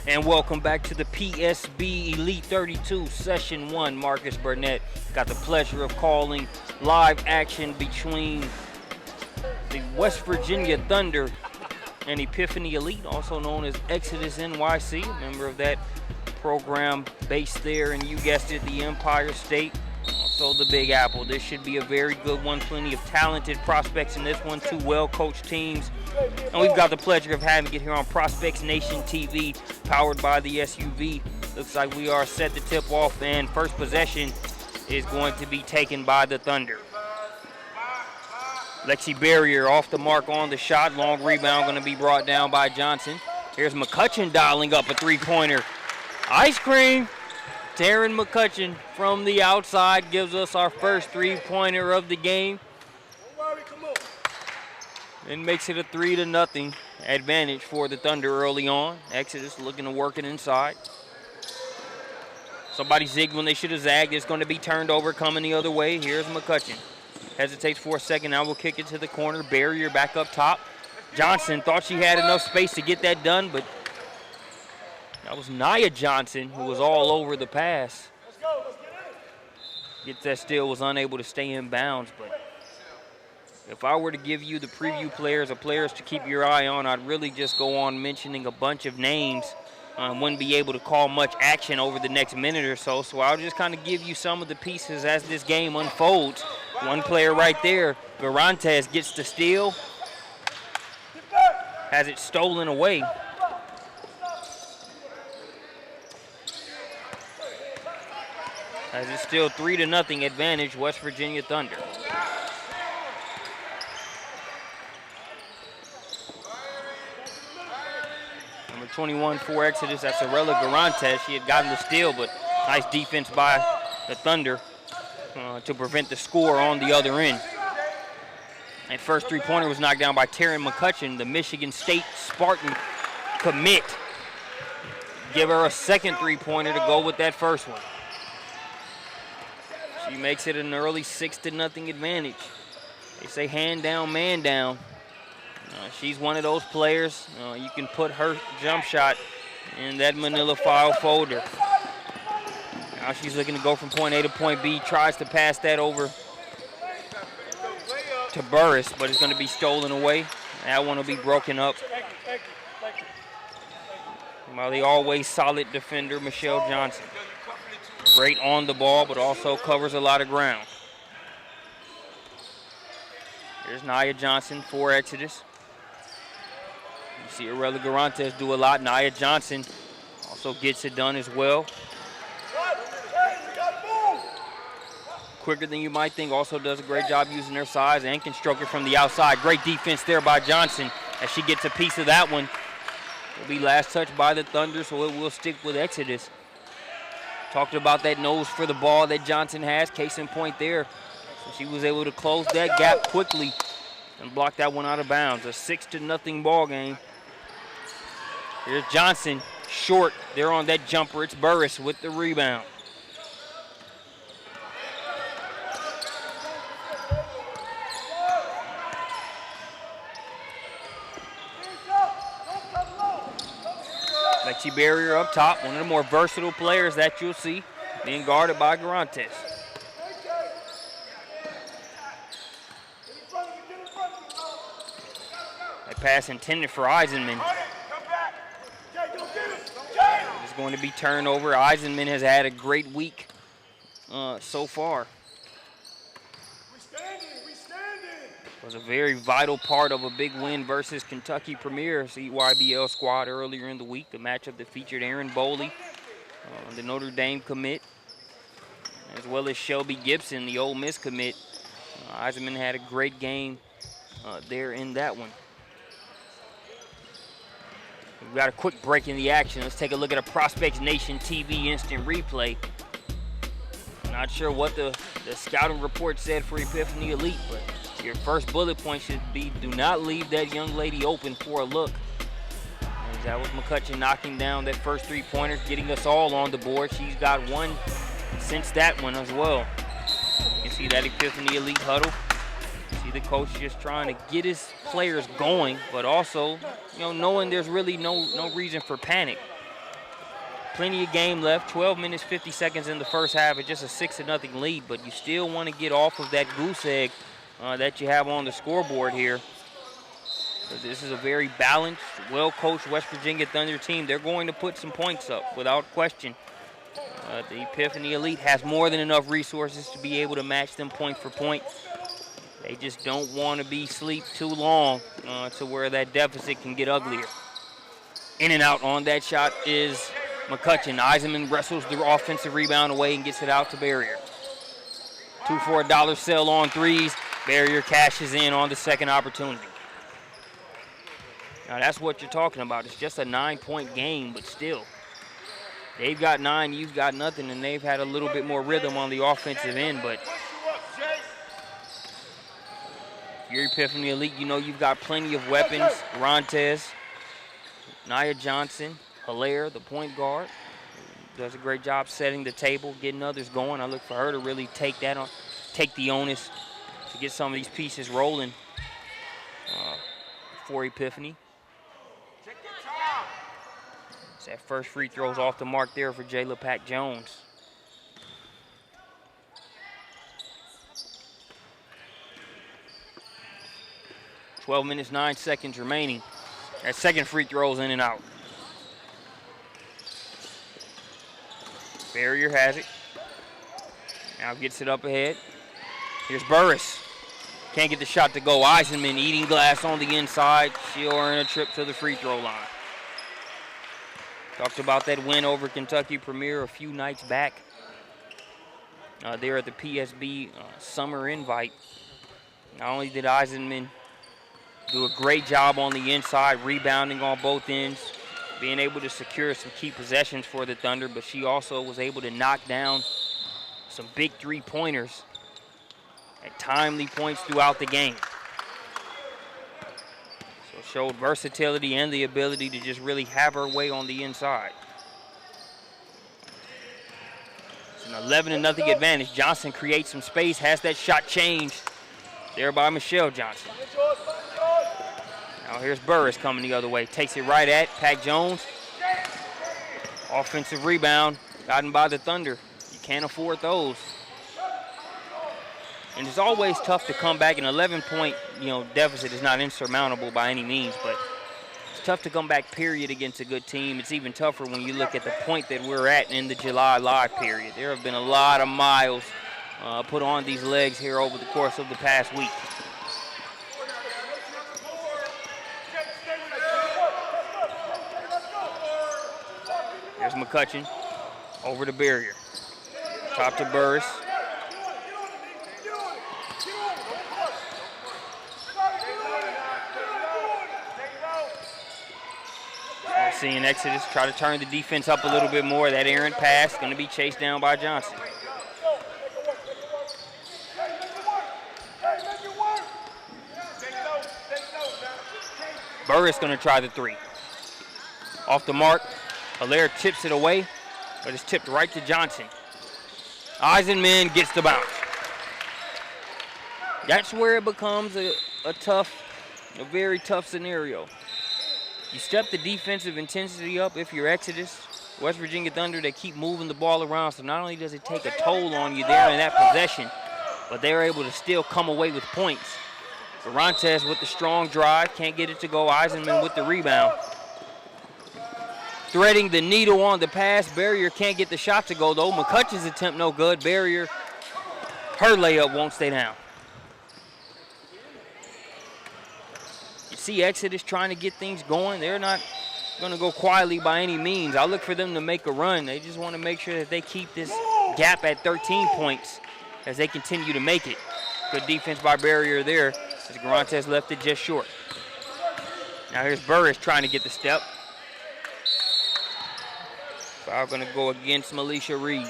And welcome back to the PSB Elite 32 Session 1. Marcus Burnett got the pleasure of calling live action between the West Virginia Thunder and Epiphanny Elite, also known as Exodus NYC, a member of that program based there, and you guessed it, the Empire State, also the Big Apple. This should be a very good one. Plenty of talented prospects in this one, two well-coached teams. And we've got the pleasure of having it here on Prospects Nation TV, powered by the SUV. Looks like we are set to tip off, and first possession is going to be taken by the Thunder. Lexi Barrier off the mark on the shot. Long rebound going to be brought down by Johnson. Here's McCutcheon dialing up a three-pointer. Ice cream. Taryn McCutcheon from the outside gives us our first three-pointer of the game. And makes it a 3-0 advantage for the Thunder early on. Exodus looking to work it inside. Somebody zigged when they should have zagged. It's going to be turned over, coming the other way. Here's McCutcheon. Hesitates for a second. Now we'll kick it to the corner. Barrier back up top. Johnson thought she had enough space to get that done, but that was Nia Johnson who was all over the pass. Gets that steal, was unable to stay in bounds, but if I were to give you the preview players or players to keep your eye on, I'd really just go on mentioning a bunch of names. Wouldn't be able to call much action over the next minute or so, so I'll just kind of give you some of the pieces as this game unfolds. One player right there, Garantes, gets the steal, has it stolen away. As it's still 3-0 advantage, West Virginia Thunder. Number 21 for Exodus, that's Arella Garantes. She had gotten the steal, but nice defense by the Thunder to prevent the score on the other end. And first three-pointer was knocked down by Taryn McCutcheon, the Michigan State Spartan commit. Give her a second three-pointer to go with that first one. She makes it an early 6-0 advantage. They say hand down, man down. She's one of those players. You can put her jump shot in that manila file folder. Now she's looking to go from point A to point B. Tries to pass that over to Burris, but it's going to be stolen away. That one will be broken up by the always solid defender, Michelle Johnson. Great on the ball, but also covers a lot of ground. Here's Nia Johnson for Exodus. You see Arella Garantes do a lot. Nia Johnson also gets it done as well. Quicker than you might think, also does a great job using her size and can stroke it from the outside. Great defense there by Johnson as she gets a piece of that one. It'll be last touch by the Thunder, so it will stick with Exodus. Talked about that nose for the ball that Johnson has. Case in point there. So she was able to close that gap quickly and block that one out of bounds. A 6-0 ball game. Here's Johnson, short. They're on that jumper. It's Burris with the rebound. Lexi Barrier up top, one of the more versatile players that you'll see, being guarded by Garantes. That pass intended for Eisenman. It's going to be turned over. Eisenman has had a great week so far. Was a very vital part of a big win versus Kentucky Premier CYBL squad earlier in the week. The matchup that featured Aaron Boley, the Notre Dame commit, as well as Shelby Gibson, the Ole Miss commit. Eisenman had a great game there in that one. We've got a quick break in the action. Let's take a look at a Prospects Nation TV instant replay. Not sure what the scouting report said for Epiphanny Elite, but your first bullet point should be, do not leave that young lady open for a look. And that was McCutcheon knocking down that first three-pointer, getting us all on the board. She's got one since that one as well. You see that Epiphanny Elite huddle. See the coach just trying to get his players going, but also, knowing there's really no reason for panic. Plenty of game left. 12 minutes, 50 seconds in the first half. It's just a 6-0 lead, but you still want to get off of that goose egg that you have on the scoreboard here. This is a very balanced, well-coached West Virginia Thunder team. They're going to put some points up without question. The Epiphanny Elite has more than enough resources to be able to match them point for point. They just don't want to be asleep too long to where that deficit can get uglier. In and out on that shot is McCutcheon. Eisenman wrestles the offensive rebound away and gets it out to Barrier. 2 for $1 sell on threes. Barrier cashes in on the second opportunity. Now that's what you're talking about. It's just a 9-point game, but still. They've got 9, you've got nothing, and they've had a little bit more rhythm on the offensive end, but your Epiphanny Elite, you know you've got plenty of weapons. Rontes, Nia Johnson, Hilaire, the point guard, does a great job setting the table, getting others going. I look for her to really take the onus to get some of these pieces rolling for Epiphanny. So that first free throw's off the mark there for Jayla Pack-Jones. $12 minutes, 9 seconds remaining. That second free throw's in and out. Barrier has it. Now gets it up ahead. Here's Burris. Can't get the shot to go. Eisenman eating glass on the inside. She'll earn a trip to the free throw line. Talked about that win over Kentucky Premier a few nights back. There at the PSB Summer Invite. Not only did Eisenman do a great job on the inside, rebounding on both ends, being able to secure some key possessions for the Thunder, but she also was able to knock down some big three-pointers at timely points throughout the game. So showed versatility and the ability to just really have her way on the inside. It's an 11-0 advantage. Johnson creates some space, has that shot changed there by Michelle Johnson. Now here's Burris coming the other way. Takes it right at Pack-Jones. Offensive rebound gotten by the Thunder. You can't afford those. And it's always tough to come back. An 11-point, deficit is not insurmountable by any means, but it's tough to come back, period, against a good team. It's even tougher when you look at the point that we're at in the July live period. There have been a lot of miles put on these legs here over the course of the past week. Here's McCutcheon over the Barrier. Top to Burris. Seeing Exodus try to turn the defense up a little bit more. That errant pass going to be chased down by Johnson. Burris going to try the three. Off the mark. Hilaire tips it away, but it's tipped right to Johnson. Eisenman gets the bounce. That's where it becomes a very tough scenario. You step the defensive intensity up if you're Exodus. West Virginia Thunder, they keep moving the ball around, so not only does it take a toll on you there in that possession, but they're able to still come away with points. Garantes with the strong drive, can't get it to go. Eisenman with the rebound. Threading the needle on the pass. Barrier can't get the shot to go, though. McCutcheon's attempt no good. Barrier, her layup won't stay down. You see Exodus trying to get things going. They're not going to go quietly by any means. I look for them to make a run. They just want to make sure that they keep this gap at 13 points as they continue to make it. Good defense by Barrier there as Garantes left it just short. Now here's Burris trying to get the step. Foul going to go against Melisha Reed.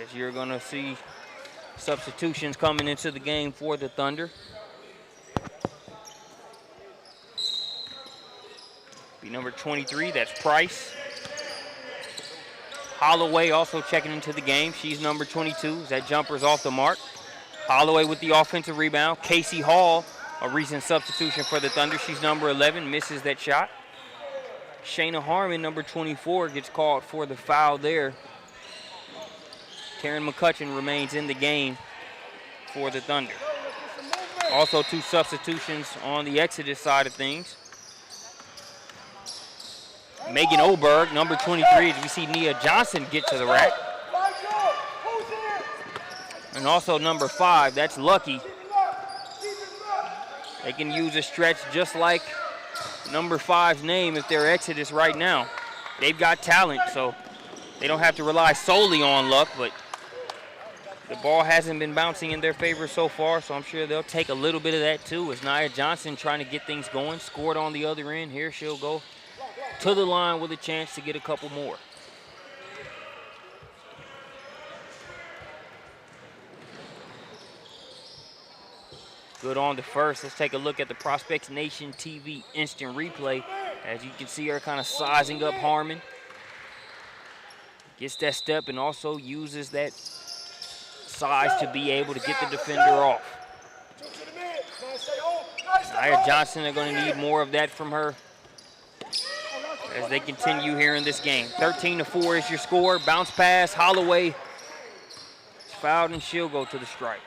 As you're going to see substitutions coming into the game for the Thunder. Be number 23, that's Price. Holloway also checking into the game. She's number 22. That jumper's off the mark. Holloway with the offensive rebound. Casey Hall a recent substitution for the Thunder. She's number 11, misses that shot. Shayna Harmon, number 24, gets called for the foul there. Taryn McCutcheon remains in the game for the Thunder. Also 2 substitutions on the Exodus side of things. Megan Oberg, number 23, as we see Nia Johnson get to the rack. And also number 5, that's Lucky. They can use a stretch just like number 5's name if they're Exodus right now. They've got talent, so they don't have to rely solely on luck, but the ball hasn't been bouncing in their favor so far, so I'm sure they'll take a little bit of that too. As Nia Johnson trying to get things going, scored on the other end. Here she'll go to the line with a chance to get a couple more. Good on the first. Let's take a look at the Prospects Nation TV instant replay. As you can see her kind of sizing up Harmon. Gets that step and also uses that size to be able to get the defender off. Nia Johnson are going to need more of that from her as they continue here in this game. 13-4 is your score. Bounce pass, Holloway is fouled and she'll go to the strike.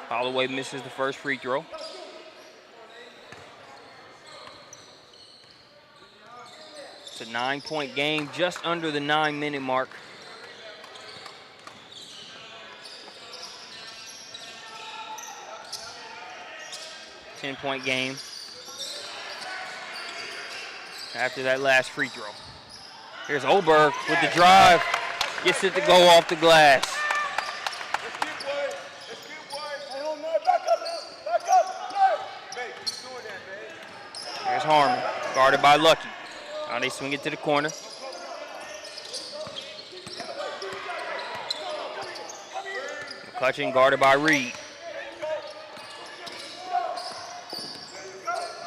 Holloway misses the first free throw. It's a 9-point game, just under the 9-minute mark. Ten-point game after that last free throw. Here's Oberg with the drive, gets it to go off the glass. There's Harmon, guarded by Lucky. Now they swing it to the corner. McCutcheon guarded by Reed.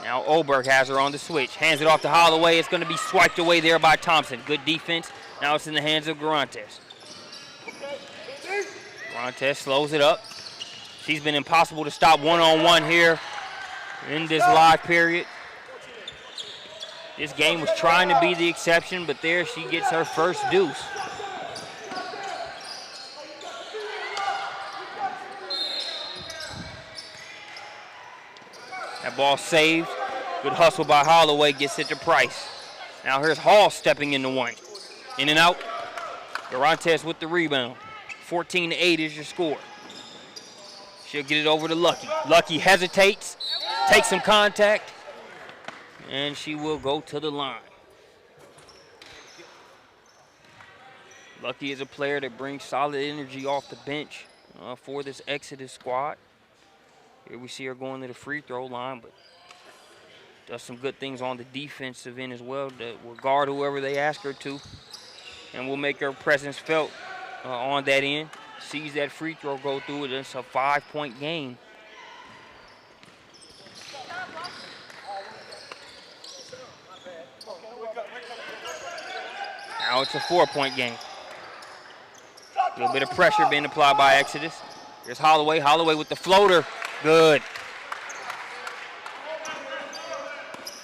Now Oberg has her on the switch. Hands it off to Holloway. It's going to be swiped away there by Thompson. Good defense. Now it's in the hands of Garantes. Garantes slows it up. She's been impossible to stop one-on-one here in this live period. This game was trying to be the exception, but there she gets her first deuce. That ball saved. Good hustle by Holloway, gets it to Price. Now here's Hall stepping into one. In and out. Garantes with the rebound. 14-8 is your score. She'll get it over to Lucky. Lucky hesitates, takes some contact, and she will go to the line. Lucky is a player that brings solid energy off the bench for this Exodus squad. Here we see her going to the free throw line, but does some good things on the defensive end as well. That will guard whoever they ask her to, and will make her presence felt on that end. Sees that free throw go through it. It's a 5-point game. Now it's a 4-point game. A little bit of pressure being applied by Exodus. Here's Holloway. Holloway with the floater. Good.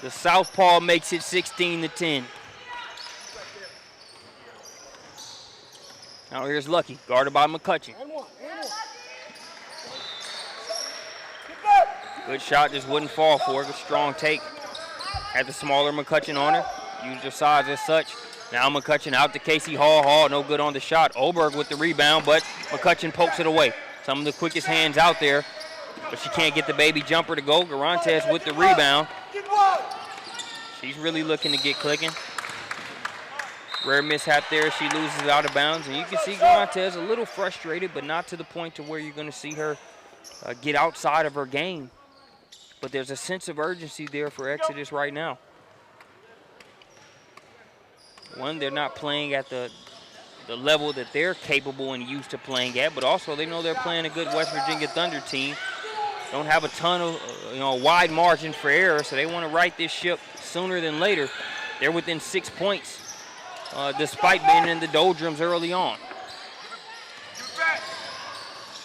The southpaw makes it 16-10. Now here's Lucky, guarded by McCutcheon. Good shot, just wouldn't fall for it. Good strong take. Had the smaller McCutcheon on her. Used her size as such. Now McCutcheon out to Casey Hall. Hall no good on the shot. Oberg with the rebound, but McCutcheon pokes it away. Some of the quickest hands out there, but she can't get the baby jumper to go. Garantes with the rebound. She's really looking to get clicking. Rare mishap there. She loses out of bounds, and you can see Garantes a little frustrated, but not to the point to where you're going to see her get outside of her game. But there's a sense of urgency there for Exodus right now. One, they're not playing at the level that they're capable and used to playing at, but also they know they're playing a good West Virginia Thunder team don't have a ton of, wide margin for error, so they want to right this ship sooner than later. They're within 6 points, despite being in the doldrums early on.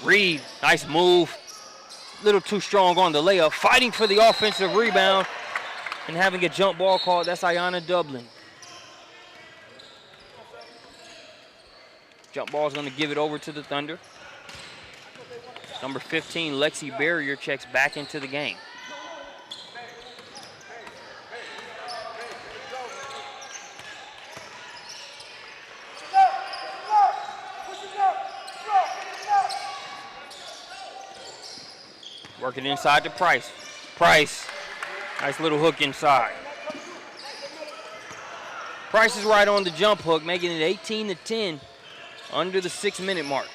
Reed, nice move. A little too strong on the layup. Fighting for the offensive rebound and having a jump ball called. That's Ayanna Dublin. Jump ball is going to give it over to the Thunder. Number 15, Lexi Barrier, checks back into the game. Working inside to Price. Price, nice little hook inside. Price is right on the jump hook, making it 18-10 under the 6-minute mark.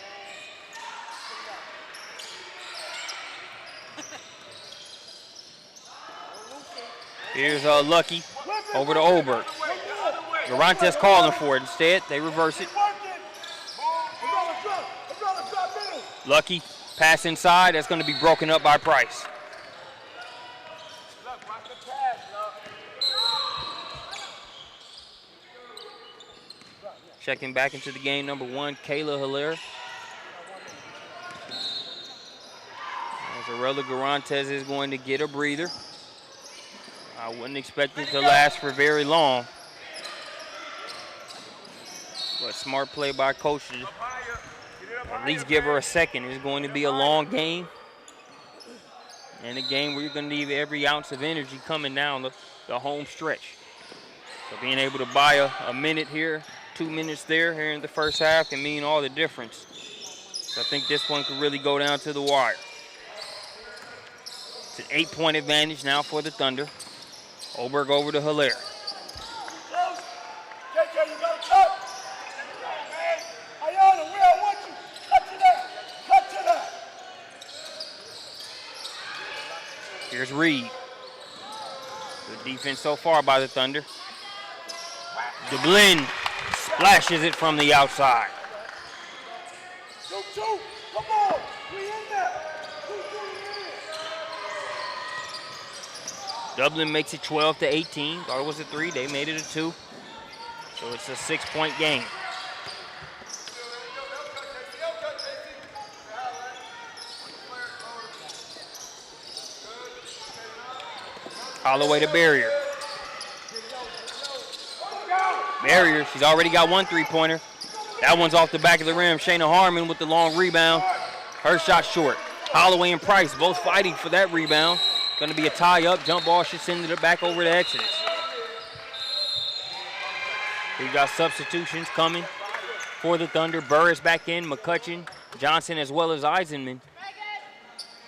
Here's Lucky over to Oberg. Garantes calling for it. Instead, they reverse it. Lucky, pass inside. That's going to be broken up by Price. Checking back into the game, number 1, Kayla Hilaire. Zarella Garantes is going to get a breather. I wouldn't expect it to last for very long. But smart play by coach to at least give her a second. It's going to be a long game. And a game where you're going to need every ounce of energy coming down the home stretch. So being able to buy a minute here, 2 minutes there here in the first half can mean all the difference. So I think this one could really go down to the wire. It's an 8-point advantage now for the Thunder. Oberg over to Hilaire. Here's Reed. Good defense so far by the Thunder. Dublin splashes it from the outside. Dublin makes it 12-18. Thought it was a 3. They made it a 2. So it's a 6-point game. Holloway to Barrier. Barrier, she's already got 1 3-pointer. That one's off the back of the rim. Shayna Harmon with the long rebound. Her shot short. Holloway and Price both fighting for that rebound. Going to be a tie-up. Jump ball should send it back over to Exodus. We've got substitutions coming for the Thunder. Burris back in, McCutcheon, Johnson, as well as Eisenman.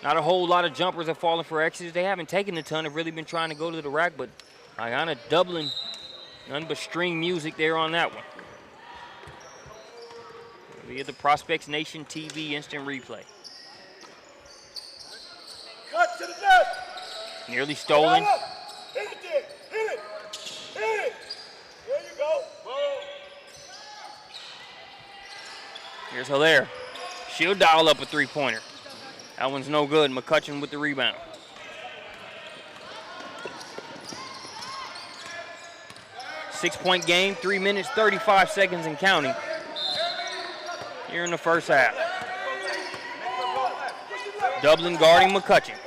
Not a whole lot of jumpers have fallen for Exodus. They haven't taken a ton. Have really been trying to go to the rack, but Ayanna Dublin, none but string music there on that one. Via the Prospects Nation TV instant replay. Cut to the left. Nearly stolen. Hit it there. Hit it. Hit it. There you go. Boom. Here's Hilaire. She'll dial up a 3-pointer. That one's no good. McCutcheon with the rebound. Six-point game, 3 minutes, 35 seconds and counting here in the first half. Dublin guarding McCutcheon.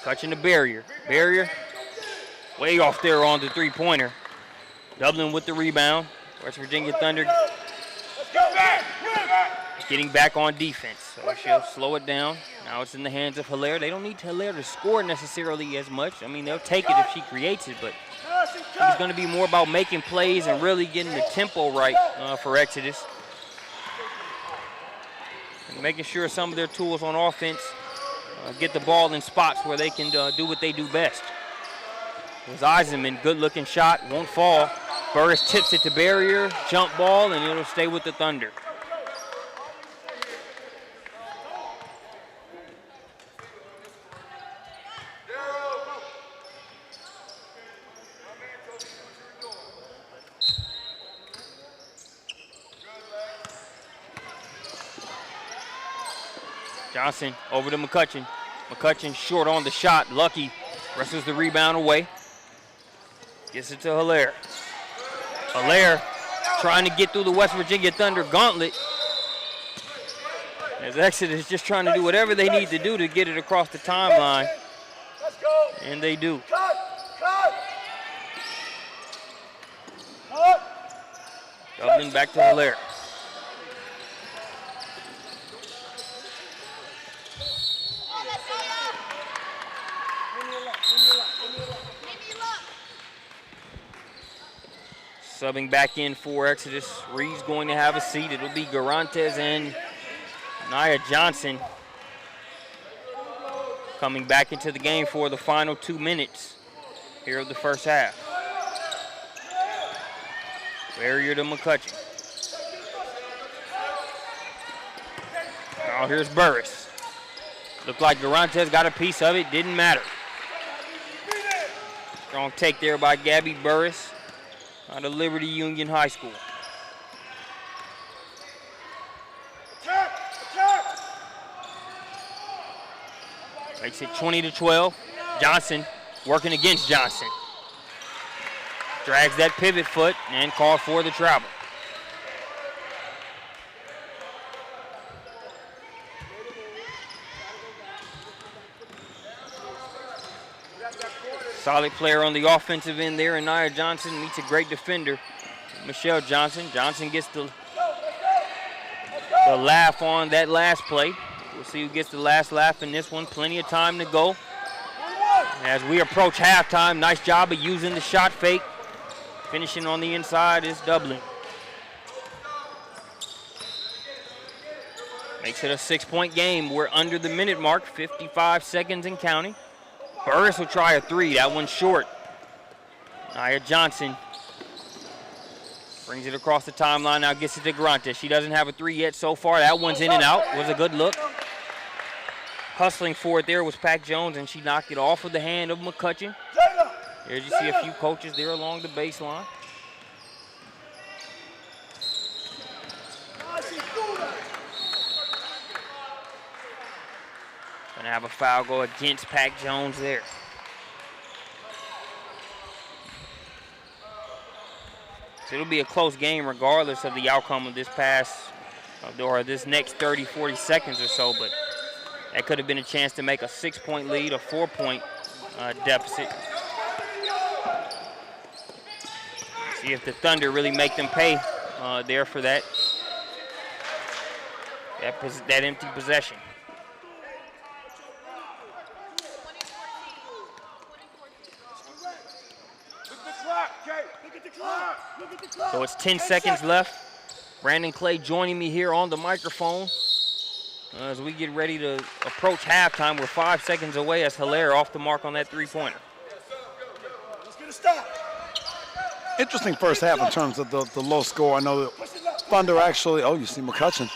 McCutcheon to Barrier. Barrier way off there on the 3-pointer. Dublin with the rebound. West Virginia Thunder getting back on defense. So she'll slow it down. Now it's in the hands of Hilaire. They don't need Hilaire to score necessarily as much. I mean, they'll take it if she creates it, but it's going to be more about making plays and really getting the tempo right for Exodus. And making sure some of their tools on offense get the ball in spots where they can do what they do best. It was Eisenman, good-looking shot, won't fall. Burris tips it to Barrier, jump ball, and it'll stay with the Thunder. Johnson over to McCutcheon. McCutcheon short on the shot. Lucky wrestles the rebound away. Gets it to Hilaire. Hilaire trying to get through the West Virginia Thunder gauntlet. As Exodus just trying to do whatever they need to do to get it across the timeline. Let's go. And they do. Cut. Dublin back to Hilaire. Subbing back in for Exodus. Reed's going to have a seat. It'll be Garantes and Nia Johnson coming back into the game for the final 2 minutes here of the first half. Barrier to McCutcheon. Now here's Burris. Looked like Garantes got a piece of it. Didn't matter. Strong take there by Gabby Burris out of Liberty Union High School. Makes it 20-12. Johnson working against Johnson. Drags that pivot foot and called for the travel. Solid player on the offensive end there, and Nia Johnson meets a great defender, Michelle Johnson. Johnson gets the laugh on that last play. We'll see who gets the last laugh in this one. Plenty of time to go. As we approach halftime, nice job of using the shot fake. Finishing on the inside is Dublin. Makes it a 6-point game. We're under the minute mark, 55 seconds and counting. Burris will try a three. That one's short. Nia Johnson brings it across the timeline. Now gets it to Garantes. She doesn't have a three yet so far. That one's in and out. Was a good look. Hustling for it there was Pac Jones, and she knocked it off of the hand of McCutcheon. There's you see a few coaches there along the baseline. Gonna have a foul go against Pac Jones there. So it'll be a close game regardless of the outcome of this pass or this next 30, 40 seconds or so, but that could have been a chance to make a 6-point lead, a 4-point deficit. See if the Thunder really make them pay there for that empty possession. So it's 10 seconds left. Brandon Clay joining me here on the microphone as we get ready to approach halftime. We're 5 seconds away as Hilaire off the mark on that three-pointer. Let's get a stop. Interesting first half in terms of the low score. I know that Thunder actually, you see McCutcheon.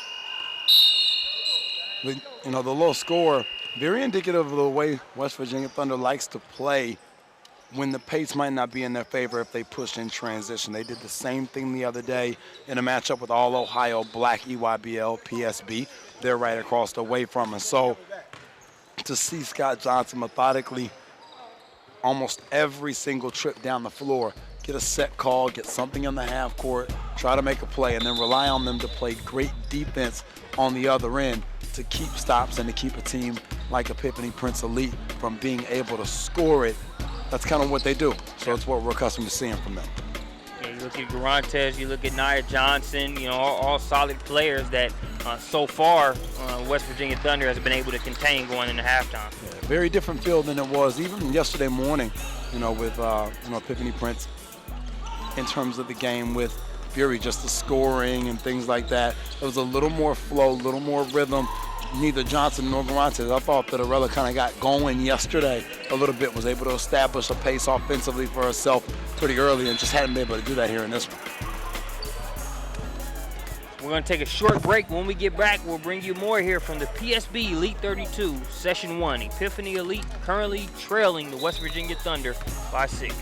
But, the low score, very indicative of the way West Virginia Thunder likes to play when the pace might not be in their favor if they push in transition. They did the same thing the other day in a matchup with All Ohio Black EYBL PSB. They're right across the way from us. So to see Scott Johnson methodically almost every single trip down the floor, get a set call, get something on the half court, try to make a play, and then rely on them to play great defense on the other end to keep stops and to keep a team like Epiphany Prince Elite from being able to score it. That's kind of what they do. So it's what we're accustomed to seeing from them. Yeah, you look at Garantes, you look at Nia Johnson, all solid players that so far West Virginia Thunder has been able to contain going into halftime. Yeah, very different feel than it was even yesterday morning, with Epiphany Prince in terms of the game with Fury, just the scoring and things like that. It was a little more flow, a little more rhythm. Neither Johnson nor Garantes. I thought that Arella kind of got going yesterday a little bit, was able to establish a pace offensively for herself pretty early and just hadn't been able to do that here in this one. We're going to take a short break. When we get back, we'll bring you more here from the PSB Elite 32, Session 1. Epiphany Elite currently trailing the West Virginia Thunder by 6.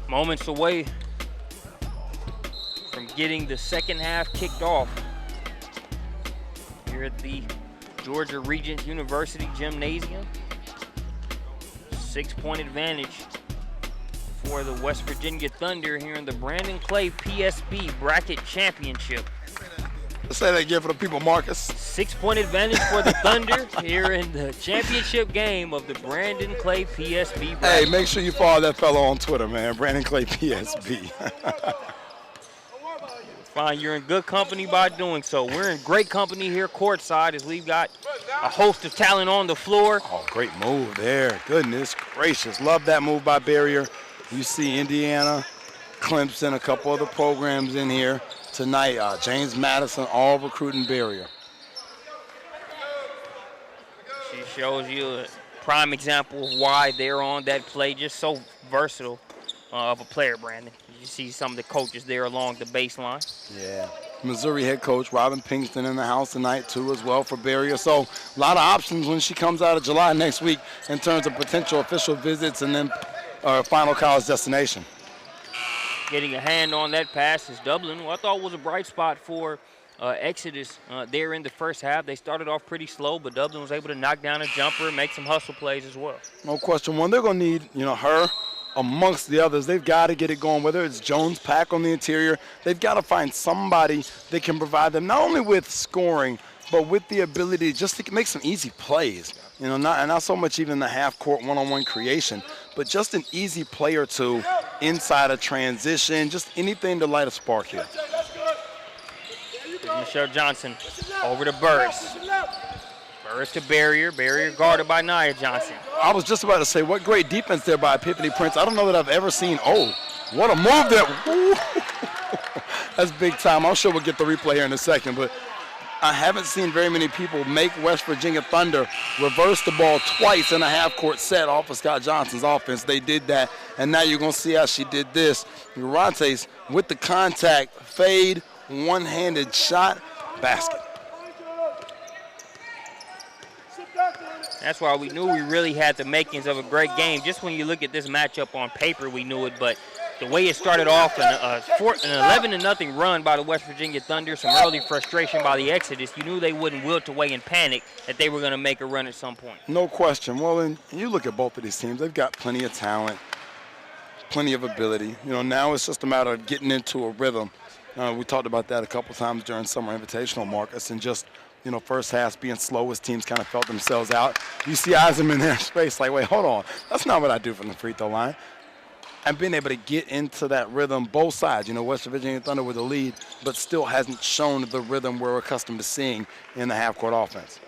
Moments away from getting the second half kicked off here at the Georgia Regents University Gymnasium. 6-point advantage for the West Virginia Thunder here in the Brandon Clay PSB Bracket Championship. Let's say that again for the people, Marcus. 6-point advantage for the Thunder here in the championship game of the Brandon Clay PSB bracket. Hey, make sure you follow that fellow on Twitter, man. Brandon Clay PSB. Fine, you're in good company by doing so. We're in great company here courtside as we've got a host of talent on the floor. Oh, great move there. Goodness gracious. Love that move by Barrier. You see Indiana, Clemson, a couple other programs in here tonight. James Madison, all recruiting Barrier. She shows you a prime example of why they're on that play. Just so versatile of a player, Brandon. You see some of the coaches there along the baseline. Yeah. Missouri head coach Robin Pinkston in the house tonight, too, as well for Barrier. So a lot of options when she comes out of July next week in terms of potential official visits and then final college destination. Getting a hand on that pass is Dublin, who I thought was a bright spot for Exodus there in the first half. They started off pretty slow, but Dublin was able to knock down a jumper and make some hustle plays as well. No question. One, they're going to need, her amongst the others. They've got to get it going, whether it's Jones Pack on the interior. They've got to find somebody that can provide them not only with scoring, but with the ability just to make some easy plays. Not so much even the half-court one-on-one creation, but just an easy play or two inside a transition, just anything to light a spark here. Michelle Johnson over to Burris. Burris to Barrier. Barrier guarded by Nia Johnson. I was just about to say, what great defense there by Epiphanny Prince. I don't know that I've ever seen, what a move there. That's big time. I'm sure we'll get the replay here in a second, but I haven't seen very many people make West Virginia Thunder reverse the ball twice in a half-court set off of Scott Johnson's offense. They did that, and now you're going to see how she did this. Garantes with the contact, fade, one-handed shot, basket. That's why we knew we really had the makings of a great game. Just when you look at this matchup on paper, we knew it, but the way it started off, an 11-0 run by the West Virginia Thunder, some early frustration by the Exodus, you knew they wouldn't wilt away in panic, that they were going to make a run at some point. No question. Well, and you look at both of these teams, they've got plenty of talent, plenty of ability. Now it's just a matter of getting into a rhythm. We talked about that a couple times during Summer Invitational, Marcus, and just first half being slow as teams kind of felt themselves out. You see Eisem in their space like, wait, hold on. That's not what I do from the free throw line. And being able to get into that rhythm, both sides. West Virginia Thunder with the lead, but still hasn't shown the rhythm we're accustomed to seeing in the half-court offense.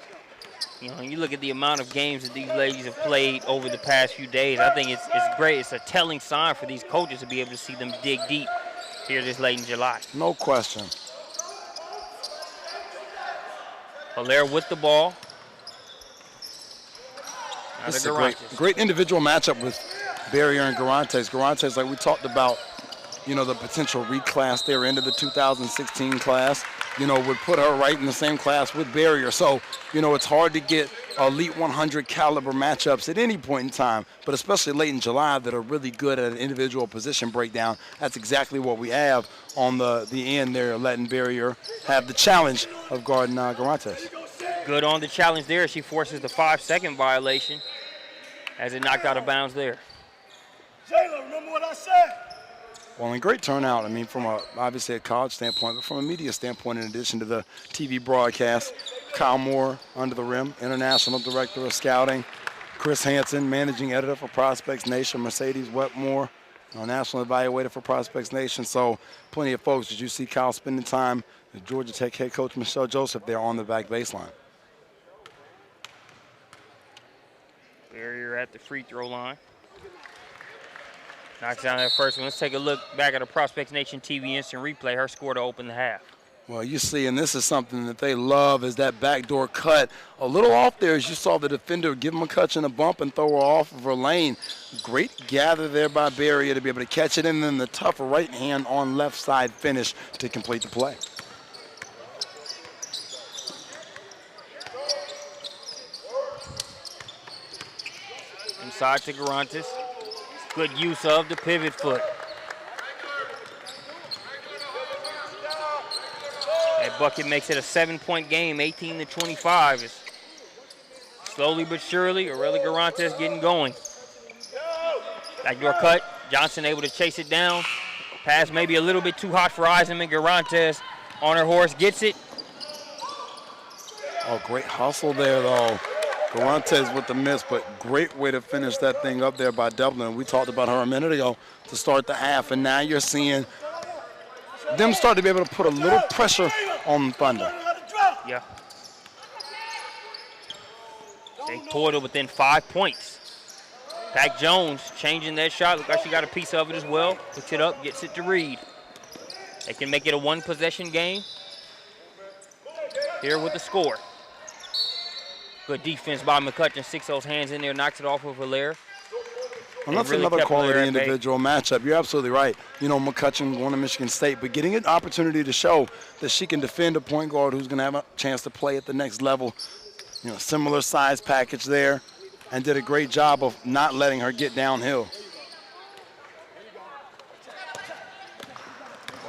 You look at the amount of games that these ladies have played over the past few days. I think it's great. It's a telling sign for these coaches to be able to see them dig deep here this late in July. No question. Hilaire with the ball. This is a great individual matchup with Barrier and Garantes. Garantes, like we talked about, the potential reclass there into the 2016 class, would put her right in the same class with Barrier. So, it's hard to get elite 100 caliber matchups at any point in time, but especially late in July that are really good at an individual position breakdown. That's exactly what we have on the end there, letting Barrier have the challenge of guarding Garantes. Good on the challenge there. She forces the 5-second violation as it knocked out of bounds there. Jayla, remember what I said? Well, and great turnout, from obviously a college standpoint, but from a media standpoint, in addition to the TV broadcast. Kyle Moore under the rim, International Director of Scouting. Chris Hansen, Managing Editor for Prospects Nation. Mercedes Wetmore, National Evaluator for Prospects Nation. So plenty of folks. Did you see Kyle spending time with Georgia Tech head coach Michelle Joseph there on the back baseline? Barrier at the free throw line. Knocks down that first one. Let's take a look back at the Prospects Nation TV instant replay. Her score to open the half. Well, you see, and this is something that they love, is that backdoor cut. A little off there as you saw the defender give him a catch and a bump and throw her off of her lane. Great gather there by Barrier to be able to catch it, and then the tough right hand on left side finish to complete the play. Inside to Garantes. Good use of the pivot foot. bucket makes it a 7-point game, 18-25. It's slowly but surely, Aurelia Garantes getting going. Backdoor cut. Johnson able to chase it down. Pass maybe a little bit too hot for Eisenman. Garantes on her horse gets it. Oh, great hustle there, though. Garantes with the miss, but great way to finish that thing up there by Dublin. We talked about her a minute ago to start the half, and now you're seeing them start to be able to put a little pressure on Thunder. Yeah. They pulled it within 5 points. Pac Jones changing that shot. Look like she got a piece of it as well. Puts it up, gets it to Reed. They can make it a one-possession game. Here with the score. Good defense by McCutcheon. Six those hands in there, knocks it off with Hilaire. And that's really another quality individual matchup. You're absolutely right. You know, McCutcheon going to Michigan State, but getting an opportunity to show that she can defend a point guard who's going to have a chance to play at the next level. You know, similar size package there, and did a great job of not letting her get downhill.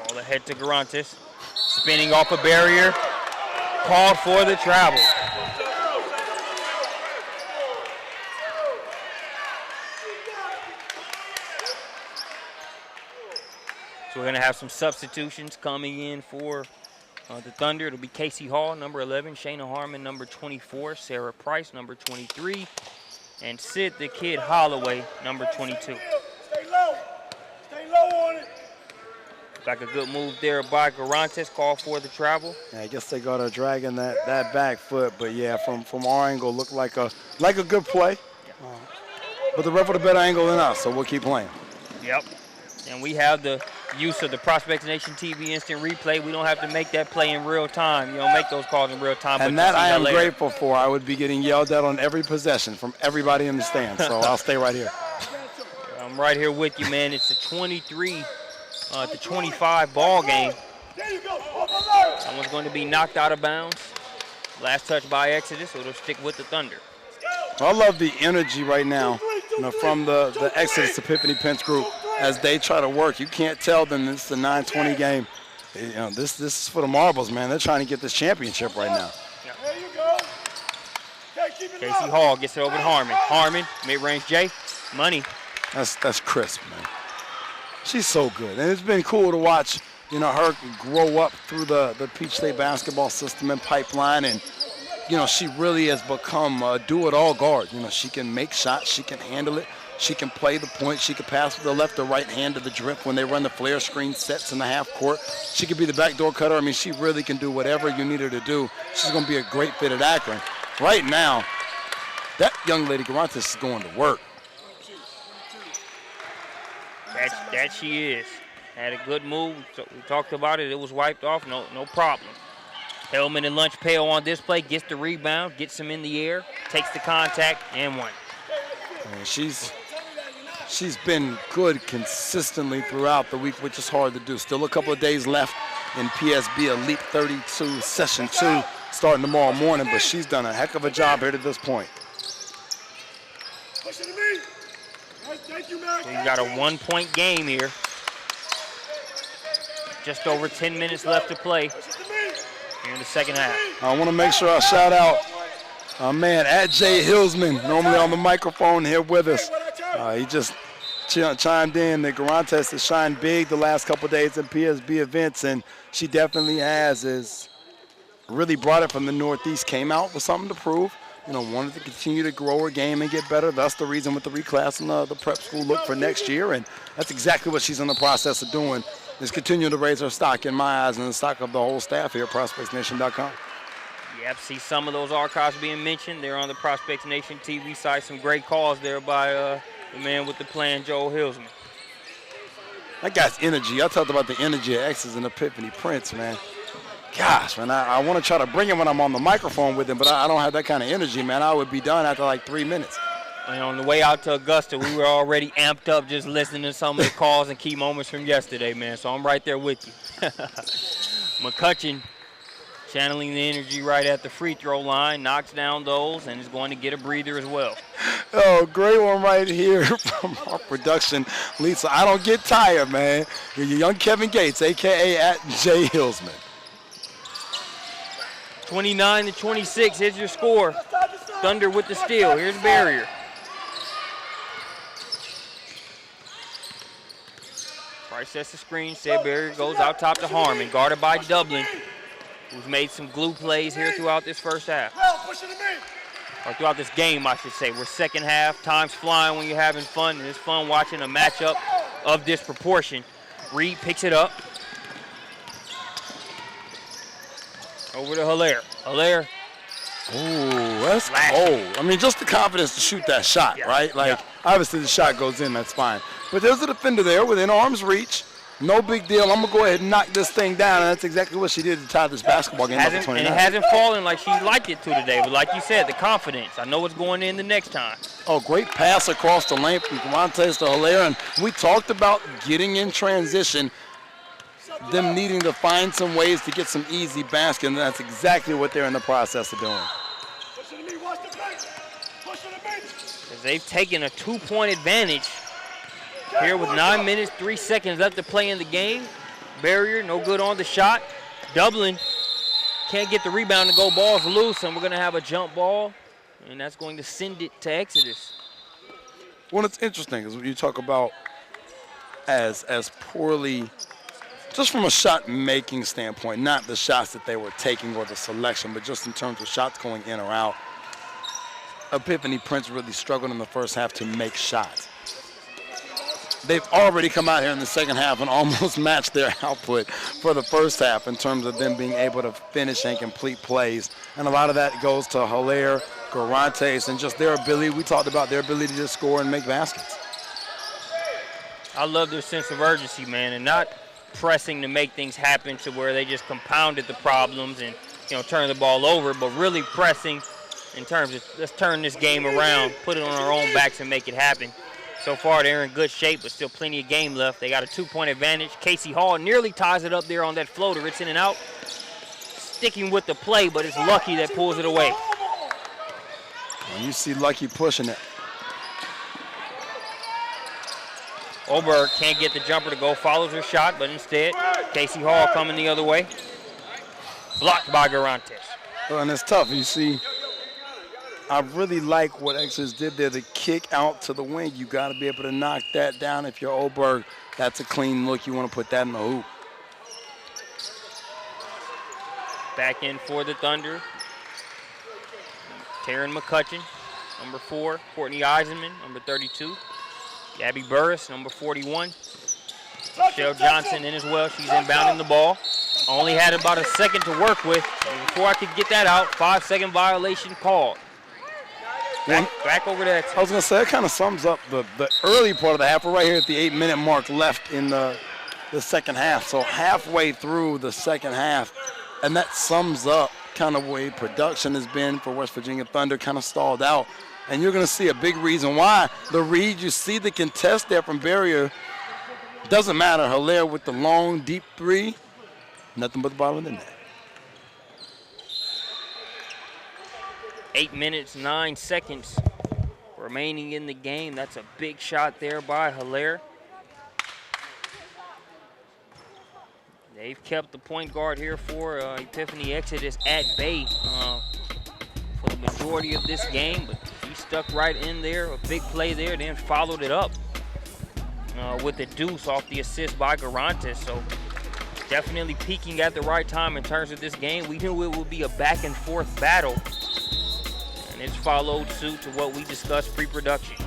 Ball ahead to Garantes. Spinning off a barrier. Called for the travel. So we're going to have some substitutions coming in for the Thunder. It'll be Casey Hall, number 11, Shayna Harmon, number 24, Sarah Price, number 23, and Sid the Kid Holloway, number 22. Stay low. Stay low on it. Like a good move there by Garantes, call for the travel. Yeah, I guess they got her dragging that back foot, but yeah, from our angle, looked like a good play. But the ref with a better angle than us, so we'll keep playing. Yep. And we have the use of the Prospects Nation TV instant replay. We don't have to make that play in real time. You don't make those calls in real time. And that I am grateful for. I would be getting yelled at on every possession from everybody in the stands, so I'll stay right here. I'm right here with you, man. It's a 23-25 ball game. Someone's going to be knocked out of bounds. Last touch by Exodus, so it'll stick with the Thunder. I love the energy right now, you know, from the Exodus Epiphany Pence group as they try to work. You can't tell them this is a 9-20 game. You know, this is for the marbles, man. They're trying to get this championship right now. Yeah. Casey Hall gets it over to Harmon. Harmon, mid-range J, money. That's crisp, man. She's so good, and it's been cool to watch, you know, her grow up through the Peach State basketball system and pipeline, and you know, she really has become a do-it-all guard. You know, she can make shots, she can handle it, she can play the point, she can pass with the left or right hand to the drip when they run the flare screen sets in the half court. She can be the backdoor cutter. I mean, she really can do whatever you need her to do. She's going to be a great fit at Akron. Right now, that young lady Garantes is going to work. That she is. Had a good move. So we talked about it. It was wiped off. No problem. Hellman and Lunch Pail on display. Gets the rebound. Gets him in the air. Takes the contact and one. She's been good consistently throughout the week, which is hard to do. Still a couple of days left in PSB Elite 32 Session 2 starting tomorrow morning, but she's done a heck of a job here to this point. Push it to me. Thank you, man. So you got a 1-point game here. Just over 10 minutes left to play here in the second half. I want to make sure I shout out our man at Jay Hillsman, normally on the microphone here with us. He just chimed in that Garantes has shined big the last couple of days in PSB events, and she definitely has really brought it from the Northeast, came out with something to prove. You know, wanted to continue to grow her game and get better. That's the reason with the reclass and the prep school look for next year, and that's exactly what she's in the process of doing, is continue to raise her stock in my eyes and the stock of the whole staff here at ProspectsNation.com. Yep, see some of those archives being mentioned. They're on the Prospects Nation TV site. Some great calls there by the man with the plan, Joel Hillsman. That guy's energy. I talked about the energy of X's and Epiphany Prince, man. Gosh, man, I want to try to bring him when I'm on the microphone with him, but I don't have that kind of energy, man. I would be done after like 3 minutes. And on the way out to Augusta, we were already amped up just listening to some of the calls and key moments from yesterday, man. So I'm right there with you. McCutcheon channeling the energy right at the free throw line, knocks down those, and is going to get a breather as well. Oh, great one right here from our production, Lisa. I don't get tired, man. You're young Kevin Gates, a.k.a. at Jay Hillsman. 29-26, here's your score. Thunder with the steal. Here's Barrier. Price sets the screen. Said Barrier goes out top to Harmon. Guarded by Dublin, who's made some glue plays here throughout this first half. Or throughout this game, I should say. We're second half. Time's flying when you're having fun. And it's fun watching a matchup of this proportion. Reed picks it up. Over to Hilaire. Hilaire. Ooh, that's cold. I mean, just the confidence to shoot that shot, right? Like, obviously the shot goes in, that's fine. But there's a defender there within arm's reach. No big deal. I'm going to go ahead and knock this thing down, and that's exactly what she did to tie this basketball game up to 29. And it hasn't fallen like she liked it to today. But like you said, the confidence. I know what's going in the next time. Oh, great pass across the lane from Garantes to Hilaire. And we talked about getting in transition, them needing to find some ways to get some easy basket, and that's exactly what they're in the process of doing. As they've taken a 2-point advantage here with 9 minutes, 3 seconds left to play in the game. Barrier, no good on the shot. Dublin can't get the rebound to go. Ball's loose, and we're going to have a jump ball, and that's going to send it to Exodus. Well, it's interesting because when you talk about as poorly, just from a shot-making standpoint, not the shots that they were taking or the selection, but just in terms of shots going in or out, Epiphanny Prince really struggled in the first half to make shots. They've already come out here in the second half and almost matched their output for the first half in terms of them being able to finish and complete plays. And a lot of that goes to Hilaire, Garantes, and just their ability. We talked about their ability to score and make baskets. I love their sense of urgency, man, and not pressing to make things happen to where they just compounded the problems and, turn the ball over, but really pressing in terms of let's turn this game around, put it on our own backs and make it happen. So far, they're in good shape, but still plenty of game left. They got a 2-point advantage. Casey Hall nearly ties it up there on that floater. It's in and out. Sticking with the play, but it's Lucky that pulls it away. And you see Lucky pushing it. Oberg can't get the jumper to go, follows her shot, but instead, Casey Hall coming the other way. Blocked by Garantes. Well, and it's tough. You see, I really like what Exodus did there, the kick out to the wing. You got to be able to knock that down. If you're Oberg, that's a clean look. You want to put that in the hoop. Back in for the Thunder. Taryn McCutcheon, number 4. Courtney Eisenman, number 32. Gabby Burris, number 41. Michelle Johnson in as well. She's inbounding the ball. Only had about a second to work with. And before I could get that out, 5-second violation called. Back over to Exodus. I was going to say, that kind of sums up the early part of the half. We're right here at the 8-minute mark left in the second half. So halfway through the second half, and that sums up kind of way production has been for West Virginia Thunder, kind of stalled out. And you're going to see a big reason why. The Reed, you see the contest there from Barrier. Doesn't matter. Hilaire with the long, deep three. Nothing but the bottom of the net. 8 minutes, 9 seconds remaining in the game. That's a big shot there by Hilaire. They've kept the point guard here for Epiphanny Exodus at bay for the majority of this game, but he stuck right in there, a big play there, then followed it up with the deuce off the assist by Garantes. So definitely peaking at the right time in terms of this game. We knew it would be a back and forth battle, and it's followed suit to what we discussed pre-production.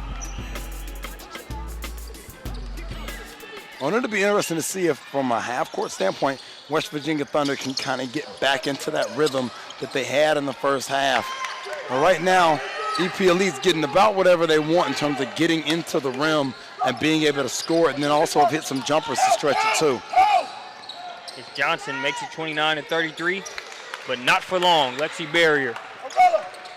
Well, it'll be interesting to see if, from a half-court standpoint, West Virginia Thunder can kind of get back into that rhythm that they had in the first half. But right now, EP Elite's getting about whatever they want in terms of getting into the rim and being able to score it, and then also have hit some jumpers to stretch it too. As Johnson makes it 29-33, but not for long. Lexi Barrier.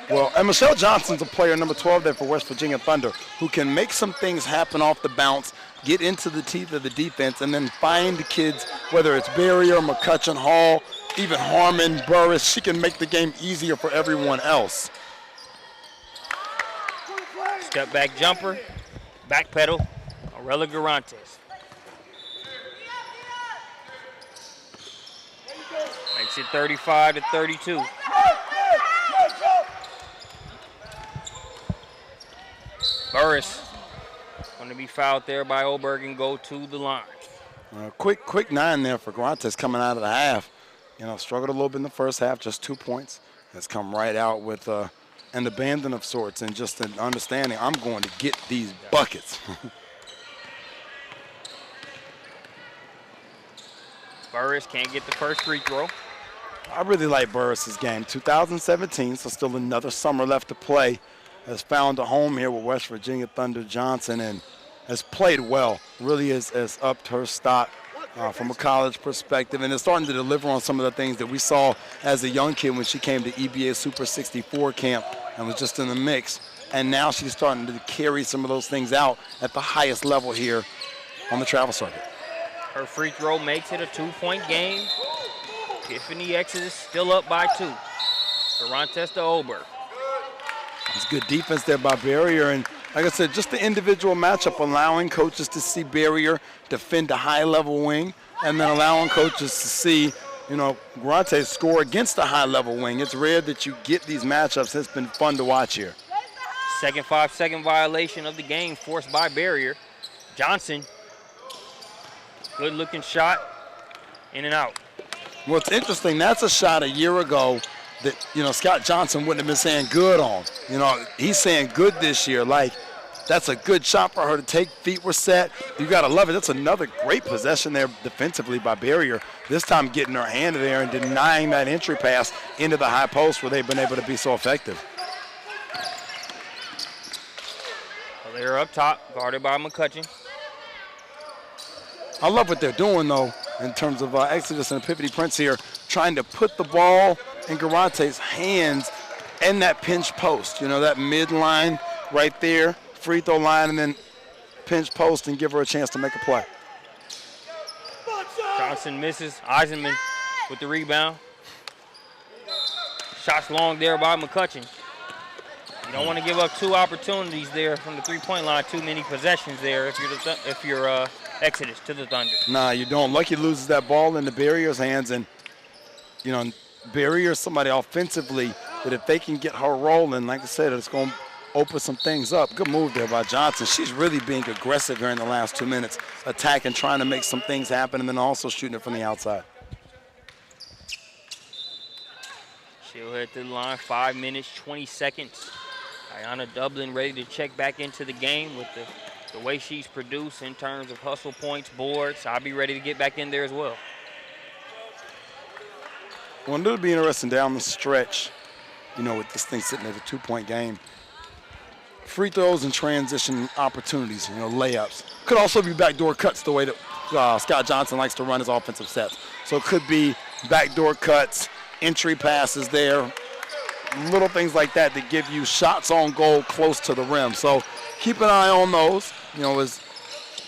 Well, and Michelle Johnson's a player, number 12 there for West Virginia Thunder, who can make some things happen off the bounce, get into the teeth of the defense, and then find the kids, whether it's Barrier, McCutcheon, Hall, even Harmon, Burris. She can make the game easier for everyone else. Step back jumper, back pedal, Aurela Garantes. Makes it 35-32. Burris going to be fouled there by Oberg and go to the line. Quick 9 there for Garantes coming out of the half. Struggled a little bit in the first half, just 2 points. Has come right out with an abandon of sorts and just an understanding, I'm going to get these buckets. Burris can't get the first free throw. I really like Burris's game. 2017, so still another summer left to play. Has found a home here with West Virginia Thunder Johnson and has played well. Really has upped her stock from a college perspective and is starting to deliver on some of the things that we saw as a young kid when she came to EBA Super 64 camp and was just in the mix. And now she's starting to carry some of those things out at the highest level here on the travel circuit. Her free throw makes it a 2-point game. Epiphanny Exodus still up by 2. Garantes to Oberg. It's good defense there by Barrier. And like I said, just the individual matchup, allowing coaches to see Barrier defend a high-level wing and then allowing coaches to see, Garantes score against a high-level wing. It's rare that you get these matchups. It's been fun to watch here. Second 5-second violation of the game forced by Barrier. Johnson, good-looking shot, in and out. Well, it's interesting. That's a shot a year ago that, Scott Johnson wouldn't have been saying good on. He's saying good this year. Like, that's a good shot for her to take. Feet were set. You got to love it. That's another great possession there defensively by Barrier. This time getting her hand there and denying that entry pass into the high post where they've been able to be so effective. Well, they're up top, guarded by McCutcheon. I love what they're doing, though, in terms of Exodus and Epiphanny Prince here, trying to put the ball in Garantes' hands and that pinch post. That midline right there, free throw line, and then pinch post and give her a chance to make a play. Johnson misses. Eisenman with the rebound. Shots long there by McCutcheon. You don't want to give up 2 opportunities there from the three-point line. Too many possessions there if you're Exodus to the Thunder. Nah, you don't. Lucky loses that ball into Barrier's hands, and Barrier somebody offensively that if they can get her rolling, like I said, it's going to open some things up. Good move there by Johnson. She's really being aggressive here in the last 2 minutes, attacking, trying to make some things happen, and then also shooting it from the outside. She'll head to the line, 5 minutes, 20 seconds. Ayanna Dublin ready to check back into the game with the way she's produced in terms of hustle points, boards. I'll be ready to get back in there as well. Well, it'll be interesting down the stretch, with this thing sitting at a 2-point game. Free throws and transition opportunities, layups. Could also be backdoor cuts the way that Scott Johnson likes to run his offensive sets. So it could be backdoor cuts, entry passes there, little things like that give you shots on goal close to the rim. So keep an eye on those, as